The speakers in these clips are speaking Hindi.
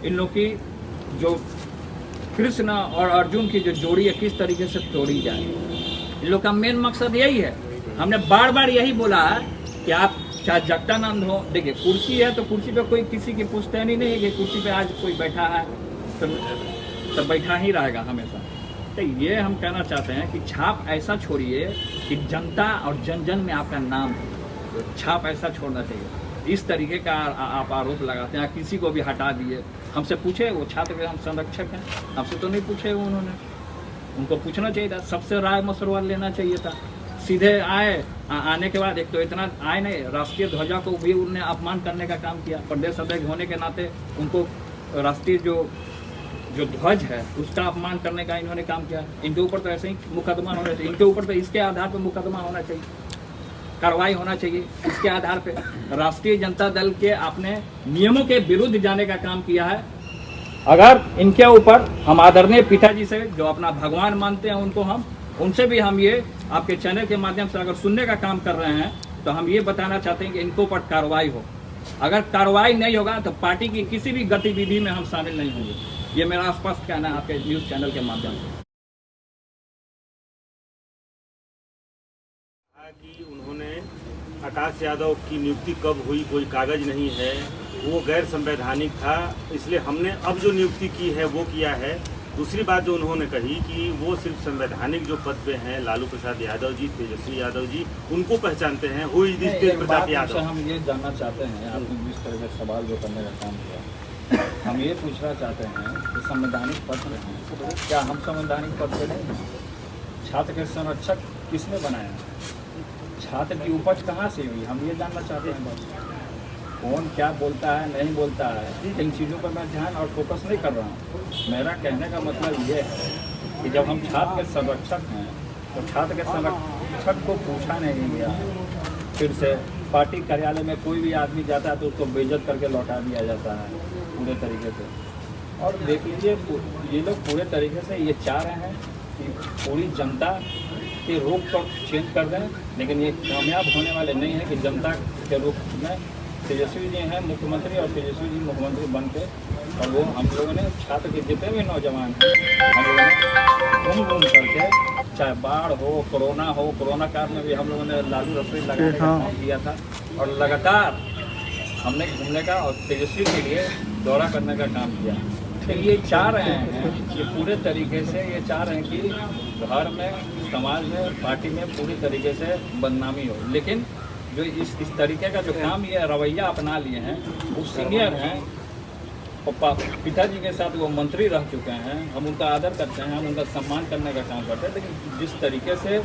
इन लोग की जो कृष्ण और अर्जुन की जो जोड़ी है किस तरीके से तोड़ी जाए। इन लोग का मेन मकसद यही है। हमने बार बार यही बोला है कि आप चाहे जगदानंद हो, देखिए कुर्सी है तो कुर्सी पे कोई किसी की पुश्तैनी नहीं है कि कुर्सी पे आज कोई बैठा है तो बैठा ही रहेगा हमेशा। तो ये हम कहना चाहते हैं कि छाप ऐसा छोड़िए कि जनता और जन जन में आपका नाम हो, तो छाप ऐसा छोड़ना चाहिए। इस तरीके का आप आरोप लगाते हैं, किसी को भी हटा दिए। हमसे पूछे वो छात्र के हम संरक्षक हैं, हमसे तो नहीं पूछे उन्होंने, उनको पूछना चाहिए था, सबसे राय मशवरा लेना चाहिए था। सीधे आए, आने के बाद एक तो इतना आए नहीं, राष्ट्रीय ध्वजा को भी उन्होंने अपमान करने का काम किया। प्रदेश अध्यक्ष होने के नाते उनको राष्ट्रीय जो ध्वज है उसका अपमान करने का इन्होंने काम किया। इनके ऊपर तो ऐसे ही मुकदमा होना चाहिए, इनके ऊपर तो इसके आधार पर मुकदमा होना चाहिए, कार्रवाई होना चाहिए इसके आधार पे। राष्ट्रीय जनता दल के अपने नियमों के विरुद्ध जाने का काम किया है। अगर इनके ऊपर हम आदरणीय पिताजी से जो अपना भगवान मानते हैं उनको उनसे भी हम ये आपके चैनल के माध्यम से अगर सुनने का काम कर रहे हैं तो हम ये बताना चाहते हैं कि इनके ऊपर कार्रवाई हो। अगर कार्रवाई नहीं होगा तो पार्टी की किसी भी गतिविधि में हम शामिल नहीं होंगे। ये मेरा स्पष्ट कहना है आपके न्यूज़ चैनल के माध्यम से। कि उन्होंने आकाश यादव की नियुक्ति कब हुई कोई कागज नहीं है, वो गैर संवैधानिक था, इसलिए हमने अब जो नियुक्ति की है वो किया है। दूसरी बात जो उन्होंने कही कि वो सिर्फ संवैधानिक जो पद पे हैं, लालू प्रसाद यादव जी, तेजस्वी यादव जी, उनको पहचानते हैं। हु इज दिस तेज प्रताप यादव? हम ये जानना चाहते हैं, आपने जिस तरह का सवाल जो करने का काम किया, हम ये पूछना चाहते हैं कि संवैधानिक पद पे हैं, क्या हम संवैधानिक पद पे नहीं हैं? छात्र के संरक्षक किसने बनाया? छात्र की उपज कहाँ से हुई, हम ये जानना चाहते हैं। बस कौन क्या बोलता है नहीं बोलता है, इन चीज़ों पर मैं ध्यान और फोकस नहीं कर रहा हूँ। मेरा कहने का मतलब ये है कि जब हम छात्र के संरक्षक हैं तो छात्र के संरक्षक को पूछा नहीं गया। फिर से पार्टी कार्यालय में कोई भी आदमी जाता है तो उसको बेइज्जत करके लौटा दिया जाता है पूरे तरीके से। और देख लीजिए ये लोग पूरे तरीके से ये चाह रहे हैं कि पूरी जनता के रूप को चेंज कर दें, लेकिन ये कामयाब होने वाले नहीं है कि जनता के रूप में तेजस्वी जी हैं मुख्यमंत्री और तेजस्वी जी मुख्यमंत्री बन के, और वो हम लोगों ने छात्र के जितने भी नौजवान हैं हम लोगों ने घूम करके, चाहे बाढ़ हो, कोरोना काल में भी हम लोगों ने लालू रसोई लगाने का काम किया था। और लगातार हमने घूमने का और तेजस्वी के लिए दौरा करने का काम किया। तो ये चाह रहे हैं कि पूरे तरीके से ये चाह रहे हैं कि घर में, समाज में, पार्टी में पूरी तरीके से बदनामी हो। लेकिन जो इस तरीके का जो काम ये रवैया अपना लिए हैं, वो सीनियर हैं और पिताजी के साथ वो मंत्री रह चुके हैं, हम उनका आदर करते हैं, हम उनका सम्मान करने का काम करते हैं। लेकिन जिस तरीके से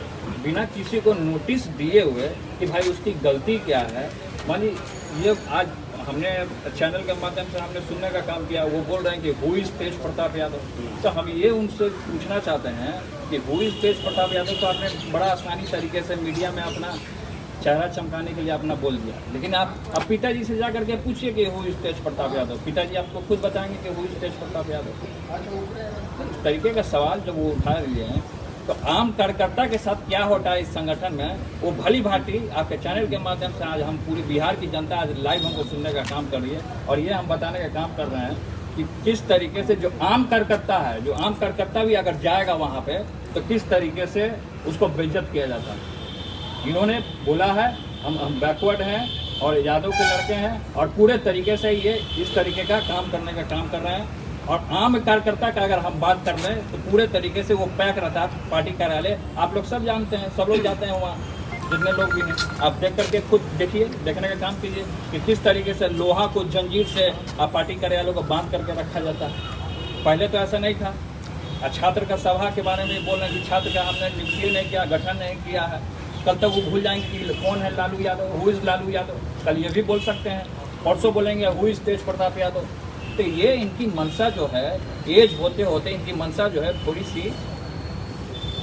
बिना किसी को नोटिस दिए हुए कि भाई उसकी गलती क्या है, मानिए ये आज हमने चैनल के माध्यम से हमने सुनने का काम किया, वो बोल रहे हैं कि हु इज तेज प्रताप यादव। तो हम ये उनसे पूछना चाहते हैं कि हु इज तेज प्रताप यादव, तो आपने बड़ा आसानी तरीके से मीडिया में अपना चेहरा चमकाने के लिए अपना बोल दिया। लेकिन आप पिताजी से जा करके पूछिए कि हु इज तेज प्रताप यादव, पिताजी आपको खुद बताएंगे कि हु इज तेज प्रताप यादव। इस तरीके का सवाल जब वो उठा लिए हैं तो आम कार्यकर्ता के साथ क्या होता है इस संगठन में, वो भली भांति आपके चैनल के माध्यम से आज हम पूरी बिहार की जनता आज लाइव हमको सुनने का काम कर रही है। और ये हम बताने का काम कर रहे हैं कि किस तरीके से जो आम कार्यकर्ता है, जो आम कार्यकर्ता भी अगर जाएगा वहाँ पे तो किस तरीके से उसको बेइज्जत किया जाता है। इन्होंने बोला है हम बैकवर्ड हैं और यादव के लड़के हैं, और पूरे तरीके से ये इस तरीके का काम करने का काम कर रहे हैं। और आम कार्यकर्ता का अगर हम बात कर लें तो पूरे तरीके से वो पैक रहता है पार्टी कार्यालय। आप लोग सब जानते हैं, सब लोग जाते हैं वहाँ, जितने लोग भी हैं। आप देख करके खुद देखिए, देखने का काम कीजिए कि किस तरीके से लोहा को जंजीर से पार्टी कार्यालयों को बांध करके रखा जाता है। पहले तो ऐसा नहीं था। छात्र का सभा के बारे में बोल रहे हैं कि छात्र का हमने नियुक्ति नहीं किया, गठन नहीं किया है। कल तक वो भूल जाएंगे कि कौन है लालू यादव, हु इज लालू यादव। कल ये भी बोल सकते हैं, परसों बोलेंगे हु इज तेज प्रताप यादव। तो ये इनकी मनसा जो है, एज होते होते इनकी मनसा जो है थोड़ी सी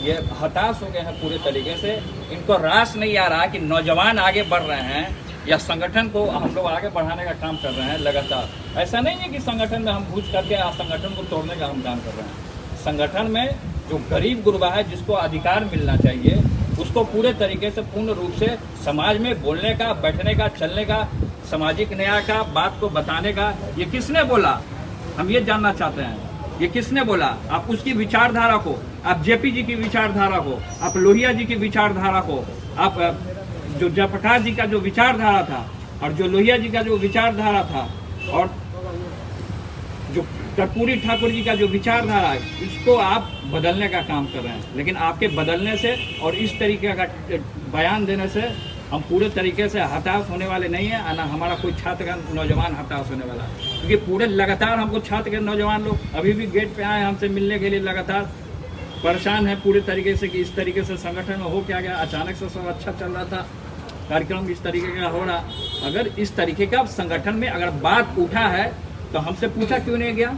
ये हताश हो गए हैं पूरे तरीके से। इनको रास नहीं आ रहा कि नौजवान आगे बढ़ रहे हैं या संगठन को हम लोग आगे बढ़ाने का काम कर रहे हैं लगातार। ऐसा नहीं है कि संगठन में हम घुस करके संगठन को तोड़ने का हम काम कर रहे हैं। संगठन में जो गरीब गुरबा है, जिसको अधिकार मिलना चाहिए, उसको पूरे तरीके से पूर्ण रूप से समाज में बोलने का, बैठने का, चलने का, सामाजिक न्याय का, बात को बताने का, ये किसने बोला? हम ये जानना चाहते हैं, ये किसने बोला? आप उसकी विचारधारा को, आप जेपी जी की विचारधारा को, आप लोहिया जी की विचारधारा को, आप जो जयप्रकाश जी का जो विचारधारा था और जो लोहिया जी का जो विचारधारा था और जो कर्पूरी ठाकुर जी का जो विचारधारा है, इसको आप बदलने का काम कर रहे हैं। लेकिन आपके बदलने से और इस तरीके का बयान देने से हम पूरे तरीके से हताश होने वाले नहीं हैं, ना हमारा कोई छात्र का नौजवान हताश होने वाला, क्योंकि पूरे लगातार हमको छात्र के नौजवान लोग अभी भी गेट पे आए हमसे मिलने के लिए, लगातार परेशान है पूरे तरीके से कि इस तरीके से संगठन में हो क्या गया। अचानक से सब अच्छा चल रहा था, कार्यक्रम इस तरीके का हो रहा। अगर इस तरीके का संगठन में अगर बात उठा है तो हमसे पूछा क्यों नहीं गया?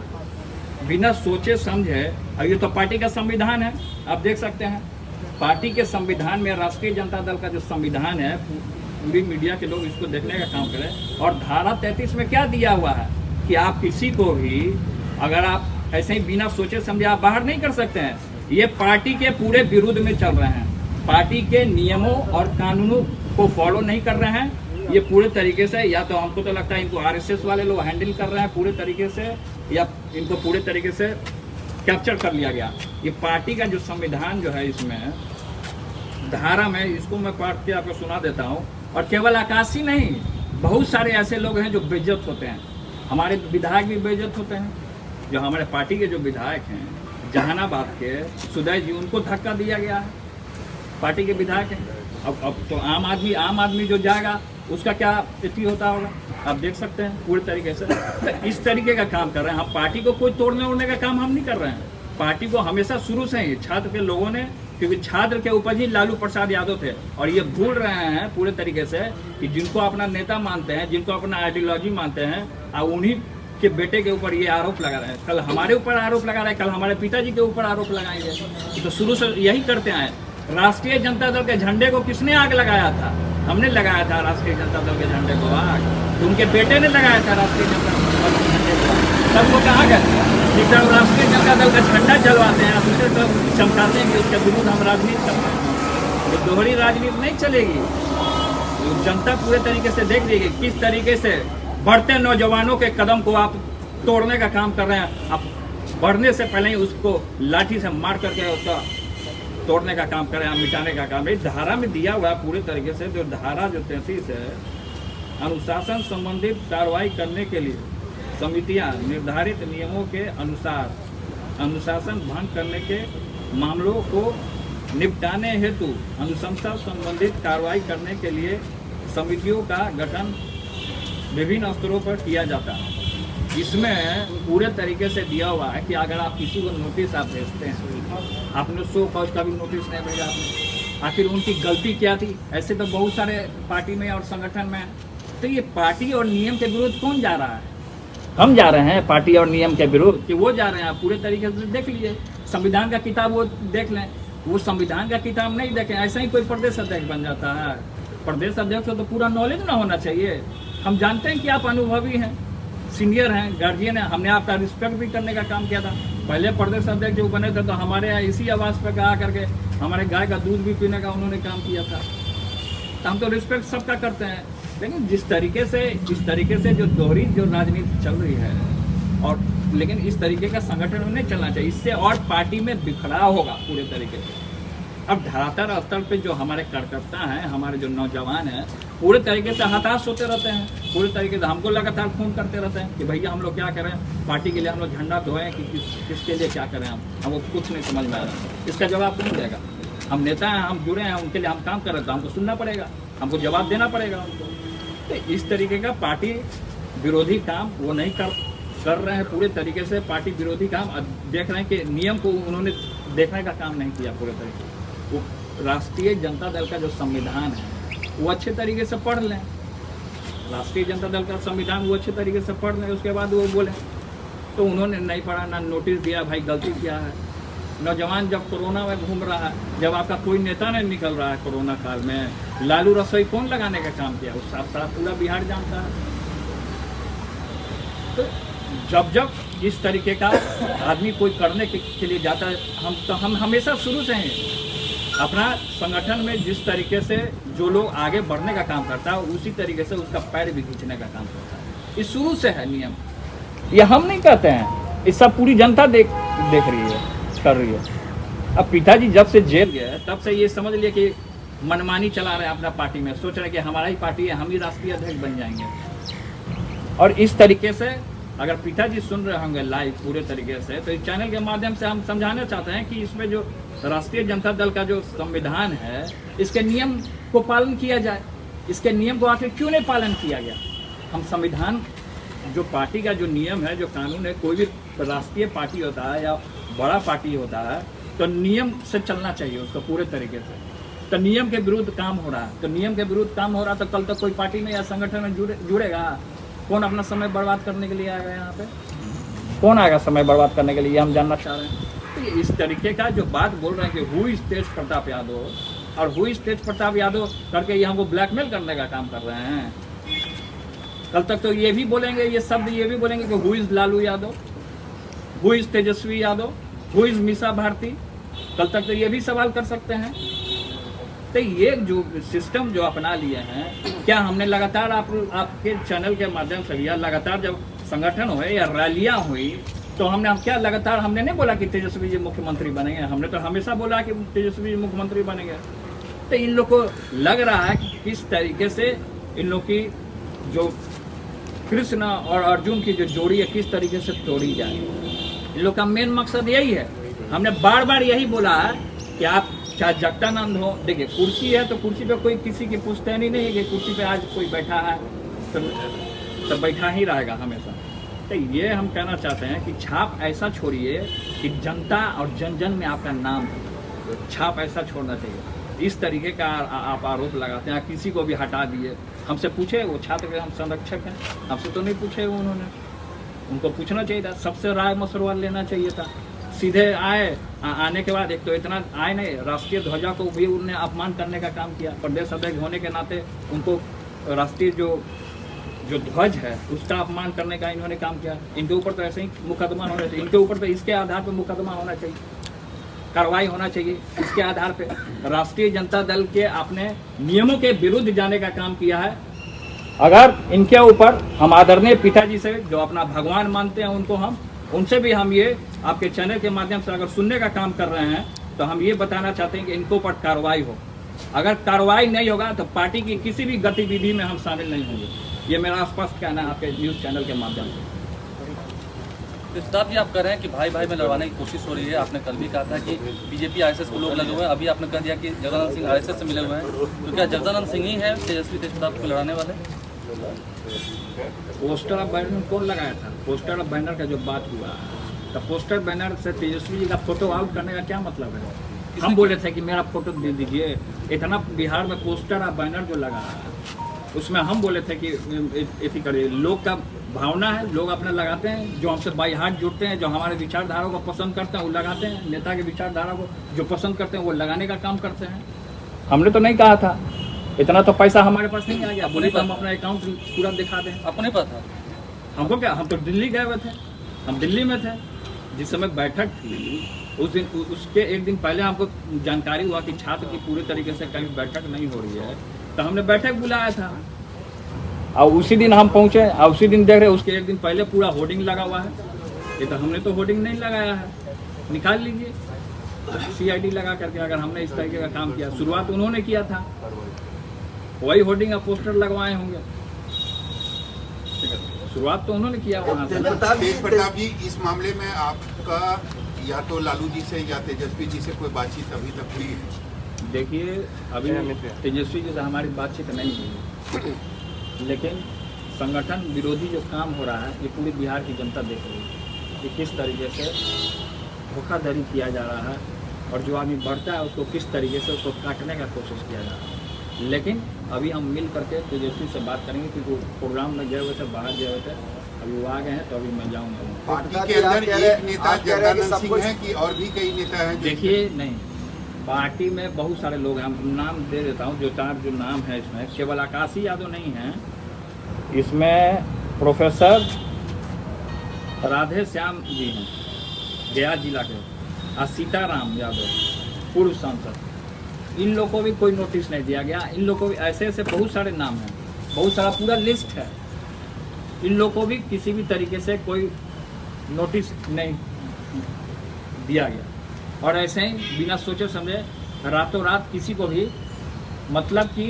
बिना सोचे समझे। और ये तो पार्टी का संविधान है, आप देख सकते हैं पार्टी के संविधान में, राष्ट्रीय जनता दल का जो संविधान है, पूरी मीडिया के लोग इसको देखने का काम करें। और धारा 33 में क्या दिया हुआ है कि आप किसी को भी अगर आप ऐसे ही बिना सोचे समझे आप बाहर नहीं कर सकते हैं। ये पार्टी के पूरे विरुद्ध में चल रहे हैं, पार्टी के नियमों और कानूनों को फॉलो नहीं कर रहे हैं। ये पूरे तरीके से, या तो हमको तो लगता है इनको आरएसएस वाले लोग हैंडल कर रहे हैं पूरे तरीके से, या इनको पूरे तरीके से कैप्चर कर लिया गया। ये पार्टी का जो संविधान जो है, इसमें धारा में, इसको मैं पढ़ के आपको सुना देता हूँ। और केवल आकाशी नहीं, बहुत सारे ऐसे लोग हैं जो बेइज्जत होते हैं। हमारे विधायक भी बेइज्जत होते हैं, जो हमारे पार्टी के जो विधायक हैं जहानाबाद के सुदय जी, उनको धक्का दिया गया है, पार्टी के विधायक हैं। अब तो आम आदमी जो जाएगा उसका क्या स्थिति होता होगा, आप देख सकते हैं पूरे तरीके से। तो इस तरीके का काम कर रहे हैं हम। पार्टी को कोई तोड़ने उड़ने का काम हम नहीं कर रहे हैं। पार्टी को हमेशा शुरू से ही छात्र के लोगों ने, क्योंकि छात्र के ऊपर ही लालू प्रसाद यादव थे, और ये भूल रहे हैं पूरे तरीके से कि जिनको अपना नेता मानते हैं, जिनको अपना आइडियोलॉजी मानते हैं, और उन्हीं के बेटे के ऊपर ये आरोप लगा रहे हैं। कल हमारे ऊपर आरोप लगा रहे हैं, कल हमारे पिताजी के ऊपर आरोप लगाएंगे। तो शुरू से यही करते आए। राष्ट्रीय जनता दल के झंडे को किसने आग लगाया था? हमने लगाया था राष्ट्रीय जनता दल के झंडे को आग। तो उनके बेटे ने लगाया था राष्ट्रीय जनता दल के झंडे को आग। तब वो कहाँ गए? एक तरफ राष्ट्रीय जनता दल का झंडा जलवाते हैं, दूसरे तरफ चमकाते हैं कि उसके विरुद्ध हम राजनीति करते हैं। तो दोहरी राजनीति नहीं चलेगी। तो जनता पूरे तरीके से देख रही है किस तरीके से बढ़ते नौजवानों के कदम को आप तोड़ने का काम कर रहे हैं। आप बढ़ने से पहले ही उसको लाठी से मार करके उसका तोड़ने का काम करें, मिटाने का काम। इस धारा में दिया हुआ है पूरे तरीके से। जो धारा जो 33 है, अनुशासन संबंधित कार्रवाई करने के लिए समितियां निर्धारित नियमों के अनुसार अनुशासन भंग करने के मामलों को निपटाने हेतु अनुशंसा संबंधित कार्रवाई करने के लिए समितियों का गठन विभिन्न स्तरों पर किया जाता है। इसमें पूरे तरीके से दिया हुआ है कि अगर आप किसी को नोटिस आप भेजते हैं, आपने 100 फौज का भी नोटिस नहीं भेजा आपने, आखिर उनकी गलती क्या थी? ऐसे तो बहुत सारे पार्टी में और संगठन में। तो ये पार्टी और नियम के विरुद्ध कौन जा रहा है? हम जा रहे हैं पार्टी और नियम के विरुद्ध कि वो जा रहे हैं? आप पूरे तरीके से देख लीजिए, संविधान का किताब वो देख लें। वो संविधान का किताब नहीं देखें, ऐसा ही कोई प्रदेश अध्यक्ष बन जाता है। प्रदेश अध्यक्ष तो पूरा नॉलेज ना होना चाहिए। हम जानते हैं कि आप अनुभवी हैं, सीनियर हैं, गार्जियन हैं। हमने आपका रिस्पेक्ट भी करने का काम किया था। पहले प्रदेश अध्यक्ष जो बने थे तो हमारे यहाँ इसी आवाज़ पर कहा करके हमारे गाय का दूध भी पीने का उन्होंने काम किया था। तो हम तो रिस्पेक्ट सबका करते हैं। लेकिन जिस तरीके से जो दोहरी जो राजनीति चल रही है, और लेकिन इस तरीके का संगठन नहीं चलना चाहिए। इससे और पार्टी में बिखराव होगा पूरे तरीके से। अब धरातल स्तर पे जो हमारे कार्यकर्ता हैं, हमारे जो नौजवान हैं, पूरे तरीके से हताश होते रहते हैं। पूरे तरीके से हमको लगातार फोन करते रहते हैं कि भैया हम लोग क्या करें, पार्टी के लिए हम लोग झंडा धोएं कि किसके लिए क्या करें। हम वो कुछ नहीं समझ में आ रहा। इसका जवाब कौन देगा? हम नेता हैं, हम जुड़े हैं, उनके लिए हम काम कर रहे हैं, तो हमको सुनना पड़ेगा, हमको जवाब देना पड़ेगा उनको। तो इस तरीके का पार्टी विरोधी काम वो नहीं कर रहे हैं पूरे तरीके से। पार्टी विरोधी काम देख रहे हैं कि नियम को उन्होंने देखने का काम नहीं किया पूरे तरीके से। वो राष्ट्रीय जनता दल का जो संविधान है वो अच्छे तरीके से पढ़ लें। राष्ट्रीय जनता दल का संविधान वो अच्छे तरीके से पढ़ लें, उसके बाद वो बोलें। तो उन्होंने नहीं पढ़ा, ना नोटिस दिया, भाई गलती क्या है। नौजवान जब कोरोना में घूम रहा है, जब आपका कोई नेता नहीं निकल रहा है कोरोना काल में, लालू रसोई कौन लगाने का काम किया? उस साथ पूरा बिहार जानता है। तो जब इस तरीके का आदमी कोई करने के लिए जाता है, हम हमेशा शुरू से हैं अपना संगठन में जिस तरीके से जो लोग आगे बढ़ने का काम करता है, उसी तरीके से उसका पैर भी खींचने का काम करता है। ये शुरू से है नियम। ये हम नहीं कहते हैं, ये सब पूरी जनता देख रही है, कर रही है। अब पिताजी जब से जेल गए तब से ये समझ लिए कि मनमानी चला रहे हैं अपना पार्टी में, सोच रहे हैं कि हमारा ही पार्टी है, हम ही राष्ट्रीय अध्यक्ष बन जाएंगे। और इस तरीके से अगर पिताजी सुन रहे होंगे लाइव पूरे तरीके से, तो इस चैनल के माध्यम से हम समझाना चाहते हैं कि इसमें जो राष्ट्रीय जनता दल का जो संविधान है, इसके नियम को पालन किया जाए। इसके नियम को आखिर क्यों नहीं पालन किया गया? हम संविधान, जो पार्टी का जो नियम है, जो कानून है, कोई भी राष्ट्रीय पार्टी होता है या बड़ा पार्टी होता है तो नियम से चलना चाहिए उसको पूरे तरीके से। तो नियम के विरुद्ध काम हो रहा है, तो नियम के विरुद्ध काम हो रहा है तो कल तक कोई पार्टी में या संगठन में जुड़ेगा? कौन अपना समय बर्बाद करने के लिए आएगा यहाँ पे? कौन आएगा समय बर्बाद करने के लिए? हम जानना चाह रहे हैं। तो इस तरीके का जो बात बोल रहे हैं कि हु इज तेज प्रताप यादव, और हु इज तेज प्रताप यादव करके ये हमको ब्लैकमेल करने का काम कर रहे हैं। कल तक तो ये भी बोलेंगे, ये शब्द ये भी बोलेंगे कि who is Lalu Yadav, who is Tejashwi Yadav, who is Misa Bharti. कल तक तो ये भी सवाल कर सकते हैं। तो ये जो सिस्टम जो अपना लिए हैं, क्या हमने लगातार आपके चैनल के माध्यम से, या लगातार जब संगठन हुए या रैलियां हुई तो हमने क्या लगातार हमने नहीं बोला कि तेजस्वी जी मुख्यमंत्री बनेंगे? हमने तो हमेशा बोला कि तेजस्वी जी मुख्यमंत्री बनेंगे। तो इन लोग को लग रहा है कि किस तरीके से इन लोग की जो कृष्ण और अर्जुन की जो जोड़ी है किस तरीके से तोड़ी जाए। इन लोग का मेन मकसद यही है। हमने बार बार यही बोला है कि आप चाहे जगदानंद हो, देखिए कुर्सी है तो कुर्सी पे कोई किसी की पुश्तैनी नहीं है कि कुर्सी पे आज कोई बैठा है तो बैठा ही रहेगा हमेशा। तो ये हम कहना चाहते हैं कि छाप ऐसा छोड़िए कि जनता और जन जन में आपका नाम है, छाप ऐसा छोड़ना चाहिए। इस तरीके का आप आरोप लगाते हैं, किसी को भी हटा दिए। हमसे पूछे वो छात्र के हम संरक्षक हैं, हमसे तो नहीं पूछे उन्होंने, उनको पूछना चाहिए था, सबसे राय मशवरा लेना चाहिए था। सीधे आने के बाद एक तो इतना आए नहीं, राष्ट्रीय ध्वजा को भी उन्होंने अपमान करने का काम किया। प्रदेश अध्यक्ष होने के नाते उनको राष्ट्रीय जो ध्वज है उसका अपमान करने का इन्होंने काम किया। इनके ऊपर तो ऐसे ही मुकदमा होना चाहिए, इनके ऊपर तो इसके आधार पर मुकदमा होना चाहिए, कार्रवाई होना चाहिए इसके आधार पे। राष्ट्रीय जनता दल के अपने नियमों के विरुद्ध जाने का काम किया है। अगर इनके ऊपर हम आदरणीय पिताजी से जो अपना भगवान मानते हैं उनसे भी हम ये आपके चैनल के माध्यम से अगर सुनने का काम कर रहे हैं तो हम ये बताना चाहते हैं कि इनके ऊपर कार्रवाई हो। अगर कार्रवाई नहीं होगा तो पार्टी की किसी भी गतिविधि में हम शामिल नहीं होंगे। ये मेरा स्पष्ट कहना है आपके न्यूज़ चैनल के माध्यम से। सिद्धार्थ जी, आप कह रहे हैं कि भाई भाई में लड़वाने की कोशिश हो रही है। आपने कल भी कहा था कि बीजेपी आरएसएस को लोग लगे हुए हैं, अभी आपने कह दिया कि जगदानंद सिंह आरएसएस से मिले हुए हैं। तो क्या जगदानंद सिंह ही है तेजस्वी तेज प्रताप को लड़ाने वाले? पोस्टर ऑफ बैनर कौन लगाया था? पोस्टर ऑफ बैनर का जो बात हुआ तो पोस्टर बैनर से तेजस्वी जी का फोटो आउट करने का क्या मतलब है? हम बोले थे कि मेरा फोटो दे दीजिए। इतना बिहार में पोस्टर ऑफ बैनर जो लगा उसमें हम बोले थे कि ऐसी करिए। लोग का भावना है, लोग अपने लगाते हैं, जो हमसे बाई हाथ जुड़ते हैं, जो हमारे विचारधारा को पसंद करते हैं वो लगाते हैं। नेता की विचारधारा को जो पसंद करते हैं वो लगाने का काम करते हैं। हमने तो नहीं कहा था, इतना तो पैसा हमारे पास नहीं आ गया। बोले तो हम अपना अकाउंट पूरा दिखा दें। अपने पता हमको क्या, हम तो दिल्ली गए हुए थे, हम दिल्ली में थे जिस समय बैठक थी। उस दिन उसके एक दिन पहले हमको जानकारी हुआ कि छात्र की पूरी तरीके से कहीं बैठक नहीं हो रही है, तो हमने बैठक बुलाया था और उसी दिन हम पहुंचे और उसी दिन देख रहे उसके एक दिन पहले पूरा होर्डिंग लगा हुआ है। ये तो हमने तो होर्डिंग नहीं लगाया है, निकाल लीजिए CID लगा करके। अगर हमने इस तरीके का काम किया, शुरुआत उन्होंने किया था, वही होर्डिंग और पोस्टर लगवाए होंगे, शुरुआत तो उन्होंने किया वहाँ से। तेज प्रताप जी, इस मामले में आपका या तो लालू जी से या तेजस्वी जी से कोई बातचीत अभी तक हुई है? देखिए, अभी तेजस्वी जी से हमारी बातचीत नहीं हुई, लेकिन संगठन विरोधी जो काम हो रहा है ये पूरी बिहार की जनता देख रही है कि किस तरीके से धोखाधड़ी किया जा रहा है और जो आदमी बढ़ता है उसको किस तरीके से उसको काटने का कोशिश किया जा रहा है। लेकिन अभी हम मिल करके तेजस्वी से बात करेंगे क्योंकि वो प्रोग्राम में गए हुए थे, बाहर गए हुए थे, अभी वो आ गए हैं तो अभी मैं जाऊँगा। पार्टी के अंदर एक नेता जगदानंद सिंह है कि और भी कई नेता हैं? देखिए, नहीं, पार्टी में बहुत सारे लोग हैं, हम नाम दे देता हूँ। जो नाम है इसमें केवल आकाशी यादव नहीं है, इसमें प्रोफेसर राधे श्याम जी हैं गया जिला के, और सीताराम यादव पूर्व सांसद। इन लोगों को भी कोई नोटिस नहीं दिया गया। इन लोगों को भी ऐसे ऐसे बहुत सारे नाम हैं, बहुत सारा पूरा लिस्ट है। इन लोग को भी किसी भी तरीके से कोई नोटिस नहीं दिया गया और ऐसे ही बिना सोचे समझे रातों रात किसी को भी मतलब कि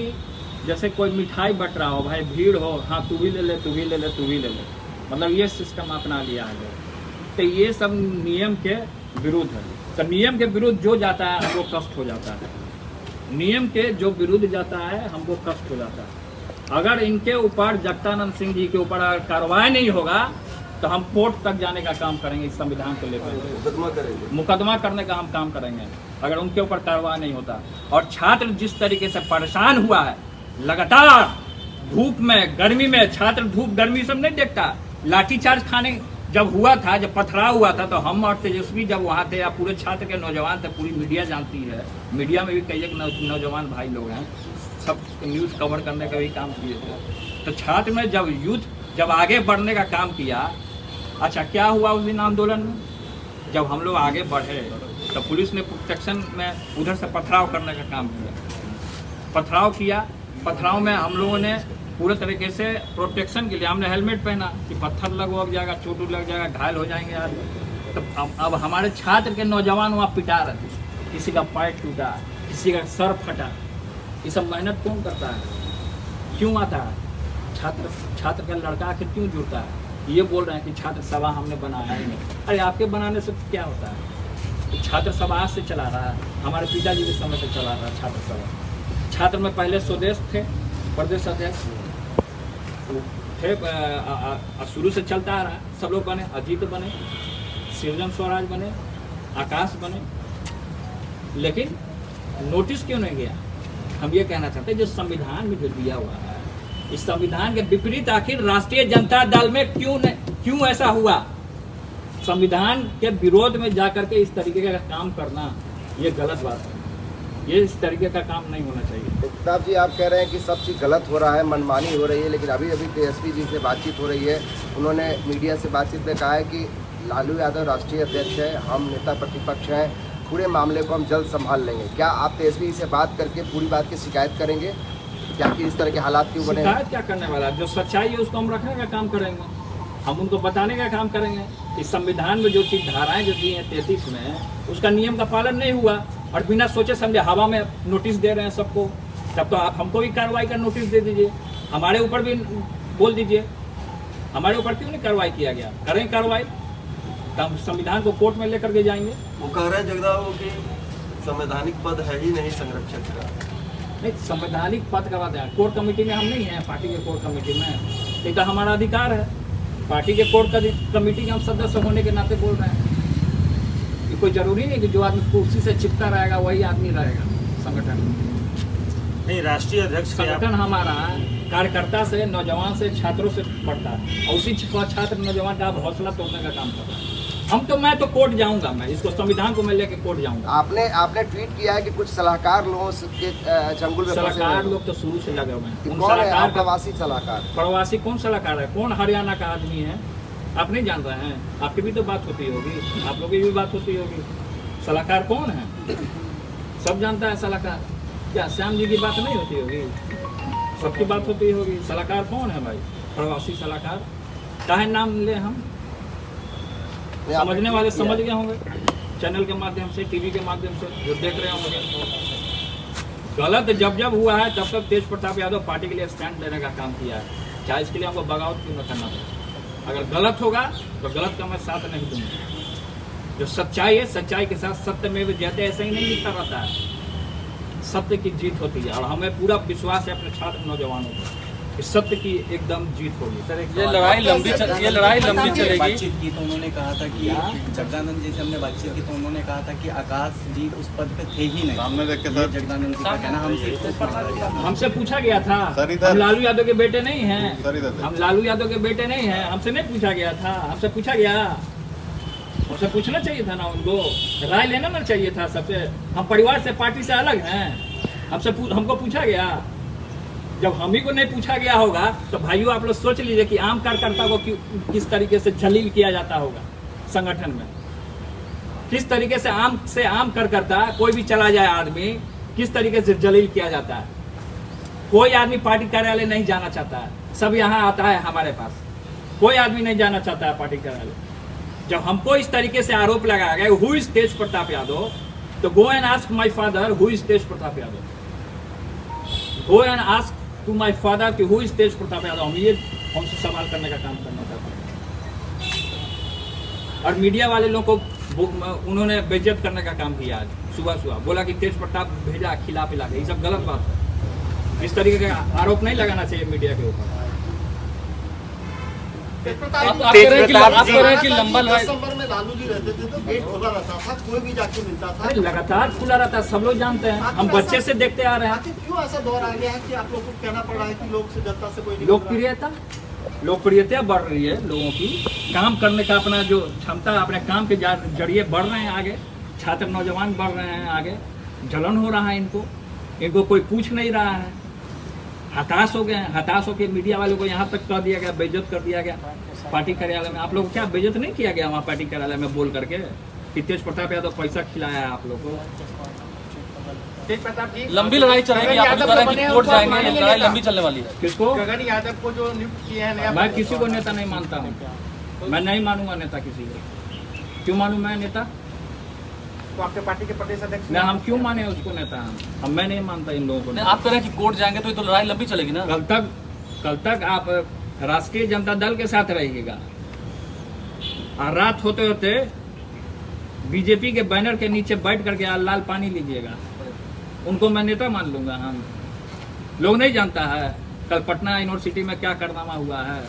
जैसे कोई मिठाई बट रहा हो, भाई भीड़ हो, हाँ तू भी ले ले, तू भी ले ले, तू भी ले ले, मतलब ये सिस्टम अपना लिया है। तो ये सब नियम के विरुद्ध है। तो नियम के विरुद्ध जो जाता है हमको कष्ट हो जाता है, नियम के जो विरुद्ध जाता है हमको कष्ट हो जाता है। अगर इनके ऊपर जगदानंद सिंह जी के ऊपर अगर कार्रवाई नहीं होगा तो हम कोर्ट तक जाने का काम करेंगे, इस संविधान को लेकर मुकदमा करने का हम काम करेंगे अगर उनके ऊपर कार्रवाई नहीं होता। और छात्र जिस तरीके से परेशान हुआ है, लगातार धूप में गर्मी में, छात्र धूप गर्मी सब नहीं देखता, लाठीचार्ज खाने जब हुआ था, जब पथराव हुआ था, तो हम और तेजस्वी जब वहाँ थे या पूरे छात्र के नौजवान थे, पूरी मीडिया जानती है, मीडिया में भी कई एक नौजवान भाई लोग हैं, सब न्यूज़ कवर करने का भी काम किए थे। तो छात्र में जब यूथ जब आगे बढ़ने का काम किया, अच्छा क्या हुआ उस दिन आंदोलन में, जब हम लोग आगे बढ़े तो पुलिस ने प्रोटेक्शन में उधर से पथराव करने का काम किया, पथराव किया। पथराव में हम लोगों ने पूरे तरीके से प्रोटेक्शन के लिए हमने हेलमेट पहना कि पत्थर लग जाएगा, चोट लग जाएगा, घायल हो जाएंगे आदमी। तो अब हमारे छात्र के नौजवान वहाँ पिटा रहे थे, किसी का पैर टूटा, किसी का सर फटा। ये सब मेहनत कौन करता है, क्यों आता है? छात्र का लड़का आखिर क्यों जुड़ता है? ये बोल रहे हैं कि छात्र सभा हमने बनाया ही नहीं। अरे आपके बनाने से क्या होता है? तो छात्र सभा आज से चला रहा है, हमारे पिताजी के समय से चला रहा है छात्र सभा। छात्र में पहले स्वदेश थे, प्रदेश अध्यक्ष थे, शुरू से चलता आ रहा है। सब लोग बने, अजीत बने, सृजन स्वराज बने, आकाश बने, लेकिन नोटिस क्यों नहीं गया? हम ये कहना चाहते हैं जो संविधान में जो दिया हुआ है, इस संविधान के विपरीत आखिर राष्ट्रीय जनता दल में क्यों ऐसा हुआ? संविधान के विरोध में जाकर के इस तरीके का काम करना ये गलत बात है, ये इस तरीके का काम नहीं होना चाहिए। प्रताप जी, आप कह रहे हैं कि सब चीज़ गलत हो रहा है, मनमानी हो रही है, लेकिन अभी तेजस्वी जी से बातचीत हो रही है, उन्होंने मीडिया से बातचीत में कहा है कि लालू यादव राष्ट्रीय अध्यक्ष है, हम नेता प्रतिपक्ष हैं, पूरे मामले को हम जल्द संभाल लेंगे। क्या आप तेजस्वी से बात करके पूरी बात की शिकायत करेंगे? क्या कि इस तरह के हालात क्यों बने? शिकायत क्या करने वाला, जो सच्चाई है उसको हम रखने का काम करेंगे, हम उनको बताने का काम करेंगे। इस संविधान में जो चीज़ धाराएं जो दी हैं 33 में, उसका नियम का पालन नहीं हुआ और बिना सोचे समझे हवा में नोटिस दे रहे हैं सबको। तब तो आप हमको भी कार्रवाई का नोटिस दे दीजिए, हमारे ऊपर भी बोल दीजिए, हमारे ऊपर क्यों नहीं कार्रवाई किया गया? करें कार्रवाई तो हम संविधान को कोर्ट में लेकर के जाएंगे। वो कह रहे हैं जगदाओ की संवैधानिक पद है ही नहीं संरक्षक का। नहीं, संवैधानिक पद का बात है, कोर कमेटी में हम नहीं हैं, पार्टी के कोर कमेटी में, ये तो हमारा अधिकार है। पार्टी के कोर कमेटी के हम सदस्य होने के नाते बोल रहे हैं। ये कोई जरूरी नहीं कि जो आदमी कुर्सी से चिपका रहेगा वही आदमी रहेगा संगठन में। नहीं, राष्ट्रीय अध्यक्ष संगठन हमारा कार्यकर्ता से, नौजवान से, छात्रों से पढ़ता है और उसी छात्र नौजवान का आप हौसला तोड़ने का काम कर रहे हैं। मैं तो कोर्ट जाऊंगा, मैं इसको संविधान को मैं लेके कोर्ट जाऊंगा। आपने ट्वीट किया है कि कुछ सलाहकार लोगों के चंगुल में सलाहकार लोग तो शुरू से लगे हुए हैं। कौन है प्रवासी सलाहकार? प्रवासी कौन सलाहकार है? कौन हरियाणा का आदमी है? आप नहीं जान रहे हैं? आपकी भी तो बात होती होगी, आप लोगों की भी बात होती होगी। सलाहकार कौन है? सब जानता है सलाहकार। क्या श्याम जी की बात नहीं होती होगी? सबकी बात होती होगी। सलाहकार कौन है भाई? प्रवासी सलाहकार। चाहे नाम ले, हम समझने वाले समझ गए होंगे, चैनल के माध्यम से, टीवी के माध्यम से जो देख रहे होंगे। गलत जब हुआ है तब तक तेज प्रताप यादव पार्टी के लिए स्टैंड लेने का काम किया है, चाहे इसके लिए हमको बगावत क्यों न करना पड़े। अगर गलत होगा तो गलत का मैं साथ नहीं दूंगा। जो सच्चाई है, सच्चाई के साथ सत्य में भी जयते, ऐसे ही नहीं लिखा रहता है। सत्य की जीत होती है और हमें पूरा विश्वास है अपने छात्र नौजवानों को कि सत्य की एकदम जीत होगी। सर, ये लड़ाई लंबी चलेगी। बातचीत की तो उन्होंने कहा था कि जगदानंद जी से हमने बातचीत की तो उन्होंने कहा था कि आकाश जी उस पद पे थे ही नहीं। सामने देख के सर जगदानंद जी का कहना हमसे पूछा गया था। हम लालू यादव के बेटे नहीं हैं, हम लालू यादव के बेटे नहीं हैं। हमसे नहीं पूछा गया था, हमसे पूछा गया, उनसे पूछना चाहिए था ना, उनको राय लेना ना चाहिए था सबसे। हम परिवार से, पार्टी से अलग हैं, हमको पूछा गया। जब हम ही को नहीं पूछा गया होगा तो भाइयों आप लोग सोच लीजिए कि आम कार्यकर्ता को किस तरीके से जलील किया जाता होगा संगठन में। किस तरीके से आम कार्यकर्ता, कोई भी चला जाए आदमी, किस तरीके से जलील किया जाता है। कोई आदमी पार्टी कार्यालय नहीं जाना चाहता है, सब यहाँ आता है हमारे पास। कोई आदमी नहीं जाना चाहता है पार्टी कार्यालय। जब हमको इस तरीके से आरोप लगाया गया हु इज तेज प्रताप यादव, तो go and ask my father who is Tej Pratap Yadav. Go and ask to my father कि हु इज तेज प्रताप यादव। हम ये हमसे सवाल करने का काम करना चाहते हैं। और मीडिया वाले लोगों को उन्होंने बेइज्जत करने का काम किया आज सुबह बोला कि तेज प्रताप भेजा खिला पिला के। ये सब गलत बात है। इस तरीके का आरोप नहीं लगाना चाहिए मीडिया के ऊपर। आप कह रहे हैं कि लंबा दिसंबर में लालू जी रहते थे तो गेट खुला रहता था, कोई भी जाके मिलता था। लगातार खुला रहता है, सब लोग जानते हैं, हम बच्चे से देखते आ रहे हैं। आखिर क्यों ऐसा दौर आ गया है कि आप लोग को कहना पड़ रहा है कि लोग से जनता से कोई नहीं? लोकप्रियता बढ़ रही है लोगों की, काम करने का अपना जो क्षमता अपने काम के जरिए बढ़ रहे हैं आगे। छात्र नौजवान बढ़ रहे हैं आगे, जलन हो रहा है इनको कोई पूछ नहीं रहा है। हताश हो गए हैं, हताश होकर मीडिया वालों को यहाँ तक कह दिया गया, बेइज्जत कर दिया गया पार्टी कार्यालय में। आप लोग क्या बेइज्जत नहीं किया गया वहाँ पार्टी कार्यालय में बोल करके कि तेज प्रताप यादव पैसा खिलाया है आप लोग को? लंबी लड़ाई चलेगी, आप बता रहे हैं कि कोर्ट जाएंगे, लड़ाई लंबी चलने वाली है। किसको? गगन यादव को जो नियुक्त किए हैं। मैं किसी को नेता नहीं मानता हूँ, मैं नहीं मानूंगा नेता किसी को। क्यों मानूं मैं नेता? तो आपके पार्टी के प्रदेश अध्यक्ष ना, हम क्यों माने उसको नेता? हम मैं नहीं मानता इन लोगों को। आप कह रहे हैं कि कोर्ट जाएंगे तो ये तो लड़ाई लंबी चलेगी ना। कल तक आप राष्ट्रीय जनता दल के साथ रहिएगा और रात होते होते बीजेपी के बैनर के नीचे बैठ करके लाल पानी लीजिएगा। उनको मैं नेता मान लूंगा? हम लोग नहीं जानता है कल पटना यूनिवर्सिटी में क्या कारनामा हुआ है?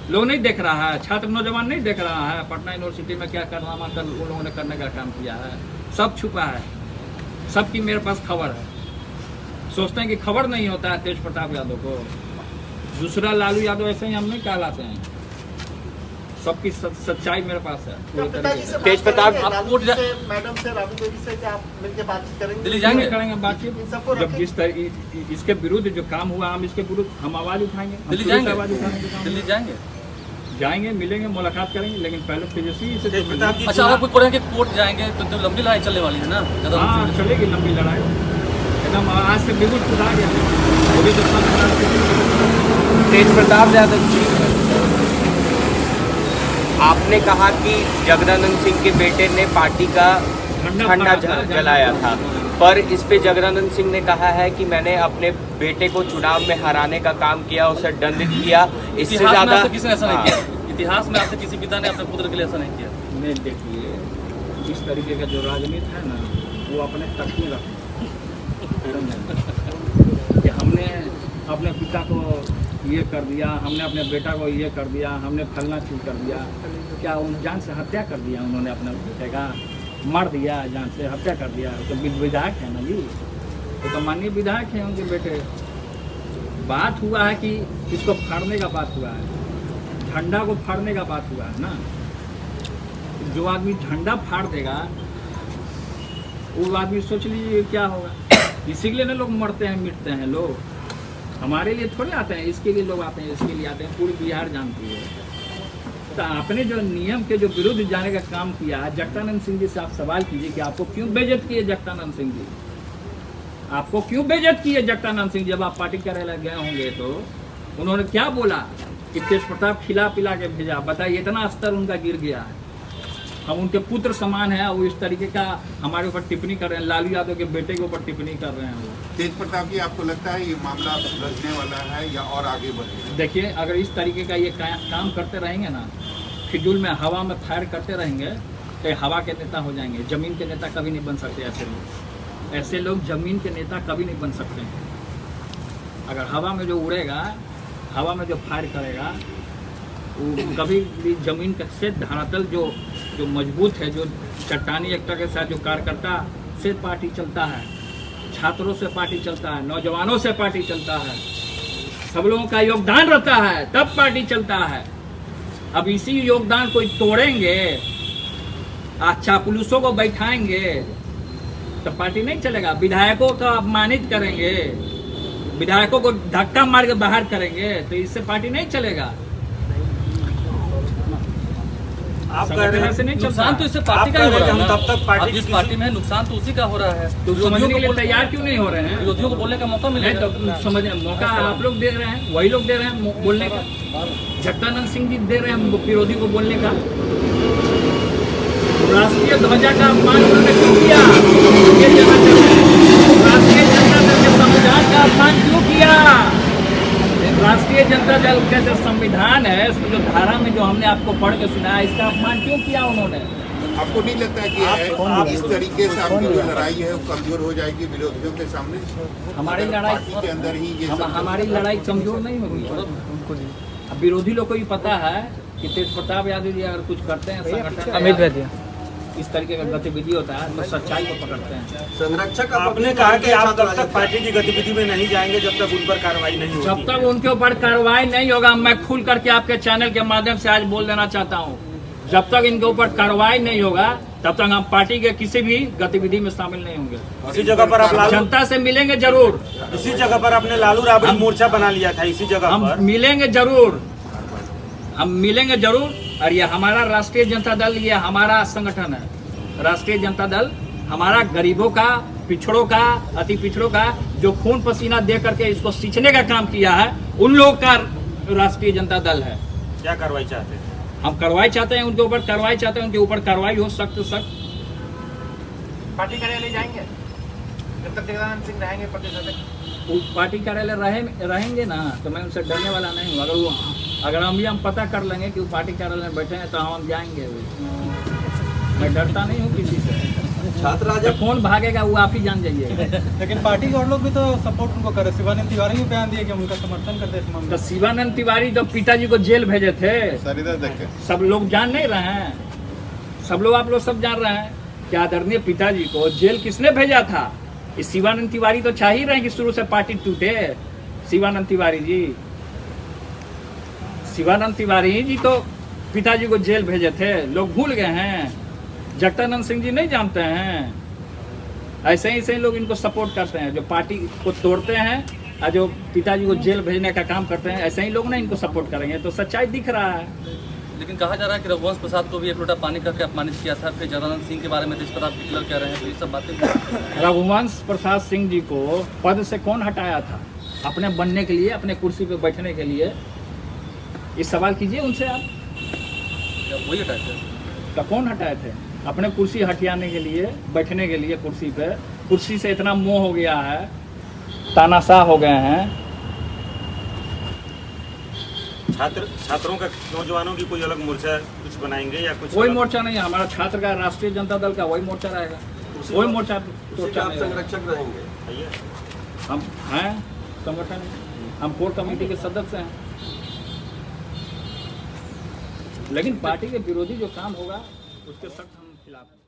लोग नहीं देख रहा है, छात्र नौजवान नहीं देख रहा है पटना यूनिवर्सिटी में क्या कारनामा कल उन लोगों ने करने का काम किया है? सब छुपा है, सबकी मेरे पास खबर है। सोचते हैं कि खबर नहीं होता है तेज प्रताप यादव को। दूसरा लालू यादव ऐसे ही हम नहीं कहलाते हैं, सबकी सच्चाई मेरे पास है। तेज प्रताप मैडम से राबड़ी देवी से क्या आप मिलकर बातचीत करेंगे? दिल्ली जाएंगे, करेंगे बातचीत। जब जिस तरह इसके विरुद्ध जो काम हुआ हम इसके विरुद्ध हम आवाज उठाएंगे। दिल्ली जाएंगे, दिल्ली जाएंगे, मिलेंगे, मुलाकात करेंगे, लेकिन पहले तेजस्वी से। अच्छा, आप बोल रहे हैं कि कोर्ट जाएंगे तो लंबी लड़ाई चलने वाली है ना? हाँ, चलेगी लंबी लड़ाई एकदम। आज से बिल्कुल खुदा गया। तेज प्रताप यादव जी, आपने कहा कि जगदानंद सिंह के बेटे ने पार्टी का झंडा जलाया था, पर इस पे जगदानंद सिंह ने कहा है कि मैंने अपने बेटे को चुनाव में हराने का काम किया, उसे दंडित किया। इससे ज्यादा किसी ने ऐसा नहीं किया। इतिहास में आपसे किसी पिता ने अपने पुत्र के लिए ऐसा नहीं किया। नहीं, देखिए इस तरीके का जो राजनीति है ना वो अपने तक ही रखें। कि हमने अपने पिता को ये कर दिया, हमने अपने बेटा को ये कर दिया, हमने फलना चीज कर दिया। क्या उन जान से हत्या कर दिया उन्होंने? अपने बेटे का मार दिया, जान से हत्या कर दिया। तो विधायक है ना जी, तो माननीय विधायक हैं उनके बेटे। बात हुआ है कि इसको फाड़ने का बात हुआ है, झंडा को फाड़ने का बात हुआ है ना। जो आदमी झंडा फाड़ देगा वो आदमी सोच लीजिए क्या होगा। इसी के लिए ना लोग मरते हैं, मिटते हैं लोग। हमारे लिए थोड़े आते हैं, इसके लिए लोग आते हैं, इसके लिए आते हैं। पूरी बिहार जानती है। तो आपने जो नियम के जो विरुद्ध जाने का काम किया, जगदानंद सिंह जी से आप सवाल कीजिए कि आपको क्यों बेइज्जत किए जगदानंद सिंह जी? आपको क्यों बेइज्जत किए जगदानंद सिंह? जब आप पार्टी कार्यालय गए होंगे तो उन्होंने क्या बोला कि तेज प्रताप खिला पिला के भेजा? बताइए, इतना स्तर उनका गिर गया है। हम उनके पुत्र समान है, वो इस तरीके का हमारे ऊपर टिप्पणी कर रहे हैं। लालू यादव के बेटे के ऊपर टिप्पणी कर रहे हैं वो। तेज प्रताप जी, आपको लगता है ये मामला सुलझने वाला है या और आगे बढ़ेगा? देखिए, अगर इस तरीके का ये काम करते रहेंगे ना, फिजूल में हवा में फायर करते रहेंगे तो हवा के नेता हो जाएंगे। जमीन के नेता कभी नहीं बन सकते ऐसे लोग। ऐसे लोग जमीन के नेता कभी नहीं बन सकते हैं। अगर हवा में जो उड़ेगा, हवा में जो फायर करेगा, वो कभी भी जमीन से धरातल जो मजबूत है, जो चट्टानी एकता के साथ जो कार्यकर्ता से पार्टी चलता है, छात्रों से पार्टी चलता है, नौजवानों से पार्टी चलता है, सब लोगों का योगदान रहता है, तब पार्टी चलता है। अब इसी योगदान को तोड़ेंगे, आज चापलूसों को बैठाएंगे तो पार्टी नहीं चलेगा। विधायकों को अपमानित करेंगे, विधायकों को धक्का मार के बाहर करेंगे तो इससे पार्टी नहीं चलेगा। आप कह रहे हैं नुकसान तो इससे पार्टी का ही हो रहा है। तब तक पार्टी जिस पार्टी में है तो उसी का हो रहा है। तो समझने के लिए तैयार क्यों नहीं हो रहे हैं? विरोधियों को बोलने का मौका मिलेगा। तो समझ मौका आप लोग दे रहे हैं, वही लोग दे रहे हैं बोलने का। जगदानंद सिंह जी दे रहे हैं हम विरोधी को बोलने का। राष्ट्रीय ध्वजा का अपमान उन्होंने क्यों किया? ये जानना चाहते हैं। राष्ट्रीय जनता दल के संविधान का अपमान क्यों किया? राष्ट्रीय जनता दल का जो संविधान है, इसमें जो धारा में जो हमने आपको पढ़ के सुनाया, इसका अपमान क्यों किया उन्होंने? आपको नहीं लगता कि इस तरीके से आपकी जो लड़ाई है वो कमजोर हो जाएगी विरोधियों के सामने? हमारी लड़ाई पार्टी के अंदर ही ये सब हमारी लड़ाई कमजोर नहीं होगी। अब विरोधी लोग को भी पता है कि तेज प्रताप यादव जी अगर कुछ करते हैं संगठन इस तरीके का गतिविधि होता है तो सच्चाई को पकड़ते हैं। संरक्षक आपने कहा कि आप तब तक पार्टी की गतिविधि में नहीं जाएंगे जब तक उन पर कार्रवाई नहीं होगी। जब तक उनके ऊपर कार्रवाई नहीं होगा, मैं खुल करके आपके चैनल के माध्यम से आज बोल देना चाहता हूँ, जब तक इनके ऊपर कार्रवाई नहीं होगा तब तक हम पार्टी के किसी भी गतिविधि में शामिल नहीं होंगे। इसी जगह पर आप जनता से मिलेंगे जरूर, इसी जगह पर आपने लालू राबड़ी मोर्चा बना लिया था, इसी जगह हम पर मिलेंगे जरूर, हम मिलेंगे जरूर। और ये हमारा राष्ट्रीय जनता दल, ये हमारा संगठन है। राष्ट्रीय जनता दल हमारा गरीबों का, पिछड़ों का, अति पिछड़ों का जो खून पसीना दे करके इसको सींचने का काम किया है, उन लोगों का राष्ट्रीय जनता दल है। क्या कार्रवाई चाहते हैं? हम कार्रवाई चाहते हैं, उनके ऊपर कार्रवाई चाहते हैं, उनके ऊपर कार्रवाई हो सख्त सख्त। पार्टी कार्यालय जाएंगे जब तक जगदानंद सिंह रहेंगे प्रदेश अध्यक्ष? वो पार्टी कार्यालय रहेंगे ना, तो मैं उनसे डरने वाला नहीं हूँ। अगर हम पता कर लेंगे कि वो पार्टी कार्यालय में बैठे हैं तो हम जाएंगे। मैं डरता नहीं हूँ किसी से। छात्र तो कौन भागेगा वो आप ही जान जाइए। लेकिन पार्टी के और लोग भी तो सपोर्ट उनको करे। शिवानंद तिवारी भी बयान दिए कि उनका समर्थन करते हैं। तो शिवानंद तिवारी जब पिताजी को जेल भेजे थे, सब लोग जान नहीं रहे हैं? सब लोग, आप लोग सब जान रहे हैं कि आदरणीय पिताजी को जेल किसने भेजा था? इस शिवानंद तिवारी तो चाह ही रहे हैं कि शुरू से पार्टी टूटे। शिवानंद तिवारी जी तो पिताजी को जेल भेजे थे, लोग भूल गए हैं। जगदानंद सिंह जी नहीं जानते हैं? ऐसे ही लोग इनको सपोर्ट करते हैं, जो पार्टी को तोड़ते हैं और जो पिताजी को जेल भेजने का काम करते हैं, ऐसे ही लोग ना इनको सपोर्ट करेंगे। तो सच्चाई दिख रहा है। लेकिन कहा जा रहा है कि रघुवंश प्रसाद को भी एक लोटा पानी करके अपमानित किया था। फिर जगदानंद सिंह के बारे में तेज प्रताप किलर कह रहे हैं। तो ये सब बातें रघुवंश प्रसाद सिंह जी को पद से कौन हटाया था? अपने बनने के लिए, अपने कुर्सी पे बैठने के लिए? इस सवाल कीजिए उनसे आप। वही हटाए थे? तो कौन हटाए थे? अपने कुर्सी हटियाने के लिए, बैठने के लिए कुर्सी पे। कुर्सी से इतना मोह हो गया है, तानाशाह हो गए हैं। छात्रों का, नौजवानों की कोई अलग मोर्चा कुछ बनाएंगे या कुछ? कोई मोर्चा नहीं है हमारा। छात्र का, राष्ट्रीय जनता दल का वही मोर्चा रहेगा। वही मोर्चा आप संरक्षक रहेंगे? हम हैं संगठन, हम कोर कमेटी के सदस्य हैं। लेकिन पार्टी के विरोधी जो काम होगा उसके सख्त हम खिलाफ हैं।